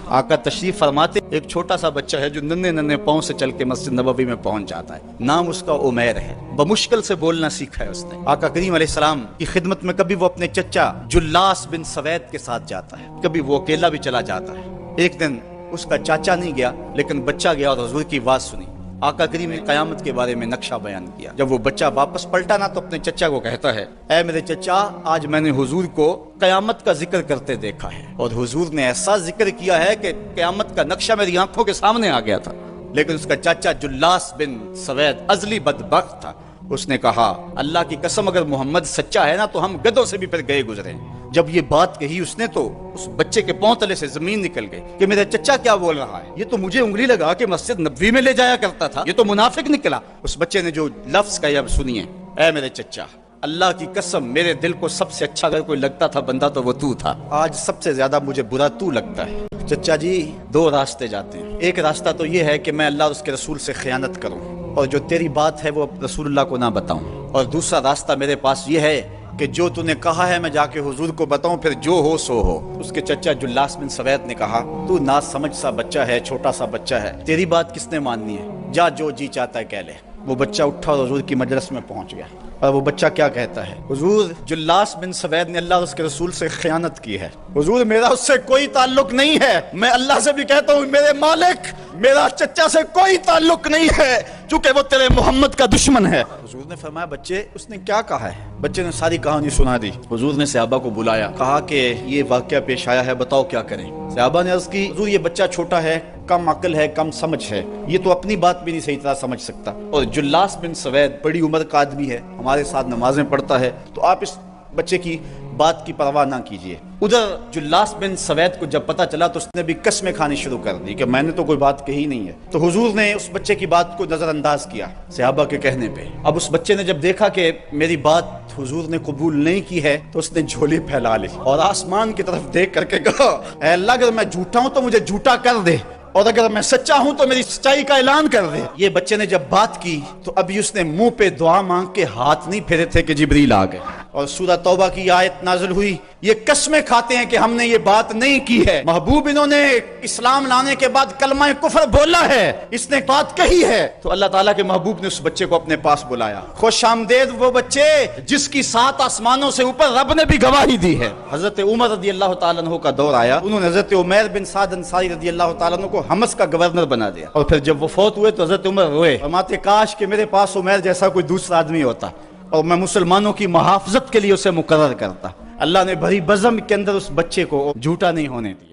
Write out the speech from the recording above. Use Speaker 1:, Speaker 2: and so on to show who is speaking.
Speaker 1: آقا تشریف فرماتے ایک چھوٹا سا بچہ ہے جو ننھے ننھے پاؤں سے چل کے مسجد نبوی میں پہنچ جاتا ہے. نام اس کا عمیر ہے. بمشکل سے بولنا سیکھا ہے اس نے. آقا کریم علیہ السلام کی خدمت میں کبھی وہ اپنے چچا جلاس بن سوید کے ساتھ جاتا ہے, کبھی وہ اکیلا بھی چلا جاتا ہے. ایک دن اس کا چاچا نہیں گیا لیکن بچہ گیا اور حضور کی بات سنی. آقا کریم نے قیامت کے بارے میں نقشہ بیان کیا. جب وہ بچہ واپس پلٹا نا تو اپنے چچا کو کہتا ہے, اے میرے چچا, آج میں نے حضور کو قیامت کا ذکر کرتے دیکھا ہے اور حضور نے ایسا ذکر کیا ہے کہ قیامت کا نقشہ میری آنکھوں کے سامنے آ گیا تھا. لیکن اس کا چاچا جلاس بن سوید ازلی بدبخت تھا. اس نے کہا, اللہ کی قسم اگر محمد سچا ہے نا تو ہم گدھوں سے بھی پھر گئے گزرے. جب یہ بات کہی اس نے تو اس بچے کے پاؤں تلے سے زمین نکل گئی کہ میرا چچا کیا بول رہا ہے, یہ تو مجھے انگلی لگا کے مسجد نبوی میں لے جایا کرتا تھا, یہ تو منافق نکلا. اس بچے نے جو لفظ کہا اب سنیے, اے میرے چچا, اللہ کی قسم میرے دل کو سب سے اچھا اگر کوئی لگتا تھا بندہ تو وہ تو تھا. آج سب سے زیادہ مجھے برا تو لگتا ہے. چچا جی, دو راستے جاتے ہیں. ایک راستہ تو یہ ہے کہ میں اللہ اور اس کے رسول سے خیانت کروں اور جو تیری بات ہے وہ رسول اللہ کو نہ بتاؤں, اور دوسرا راستہ میرے پاس یہ ہے کہ جو تو نے کہا ہے میں جا کے حضور کو بتاؤں, پھر جو ہو سو ہو. اس کے چچا جلاس بن سوید نے کہا, تو نا سمجھ سا بچہ ہے, چھوٹا سا بچہ ہے, تیری بات کس نے ماننی ہے, جا جو جی چاہتا ہے کہہ لے. وہ بچہ اٹھا اور حضور کی مجلس میں پہنچ گیا. اور وہ بچہ کیا کہتا ہے, حضور جلاس بن سوید نے اللہ اور اس کے رسول سے خیانت کی ہے. حضور میرا اس سے کوئی تعلق نہیں ہے. میں اللہ سے بھی کہتا ہوں میرے مالک, میرا چچا سے کوئی تعلق نہیں ہے چونکہ وہ تیرے محمد کا دشمن ہے. حضور نے فرمایا, بچے اس نے کیا کہا ہے؟ بچے نے ساری کہانی سنا دی. حضور نے صحابہ کو بلایا, کہا کہ یہ واقعہ پیش آیا ہے, بتاؤ کیا کریں. صحابہ نے عرض کی, حضور یہ بچہ چھوٹا ہے, کم عقل ہے, کم سمجھ ہے, یہ تو اپنی بات بھی نہیں صحیح طرح سمجھ سکتا. اور جلاس بن سوید بڑی عمر کا آدمی ہے, ہمارے ساتھ نمازیں پڑھتا ہے, تو آپ اس بچے کی بات کی پرواہ نہ کیجیے. ادھر جلاس بن سوید کو جب پتا چلا تو اس نے بھی قسمیں کھانی شروع کر دی کہ میں نے تو کوئی بات کہی نہیں ہے. تو حضور نے اس بچے کی بات کو نظر انداز کیا صحابہ کے کہنے پہ. اب اس بچے نے جب دیکھا کہ میری بات حضور نے قبول نہیں کی ہے تو اس نے جھولی پھیلا لی اور آسمان کی طرف دیکھ کر کے کہا, اے اللہ اگر میں جھوٹا ہوں تو مجھے جھوٹا کر دے, اور اگر میں سچا ہوں تو میری سچائی کا اعلان کر دے. یہ بچے نے جب بات کی تو ابھی اس نے منہ پہ دعا مانگ کے ہاتھ نہیں پھیرے تھے کہ جبریل آ گئے اور سورہ توبہ کی آیت نازل ہوئی. یہ قسمیں کھاتے ہیں کہ ہم نے یہ بات نہیں کی ہے. محبوب انہوں نے اسلام لانے کے بعد کلمہ کفر بولا ہے, اس نے بات کہی ہے. تو اللہ تعالیٰ کے محبوب نے اس بچے کو اپنے پاس بلایا. خوش آمدید وہ بچے جس کی 7 آسمانوں سے اوپر رب نے بھی گواہی دی ہے. حضرت عمر رضی اللہ تعالیٰ عنہ کا دور آیا, انہوں نے حضرت عمیر بن سعد انصاری رضی اللہ تعالیٰ عنہ کو حمص کا گورنر بنا دیا. اور پھر جب وہ فوت ہوئے تو حضرت عمر روئے, فرماتے کاش کہ میرے پاس عمیر جیسا کوئی دوسرا آدمی ہوتا اور میں مسلمانوں کی محافظت کے لیے اسے مقرر کرتا. اللہ نے بھری بزم کے اندر اس بچے کو جھوٹا نہیں ہونے دیا.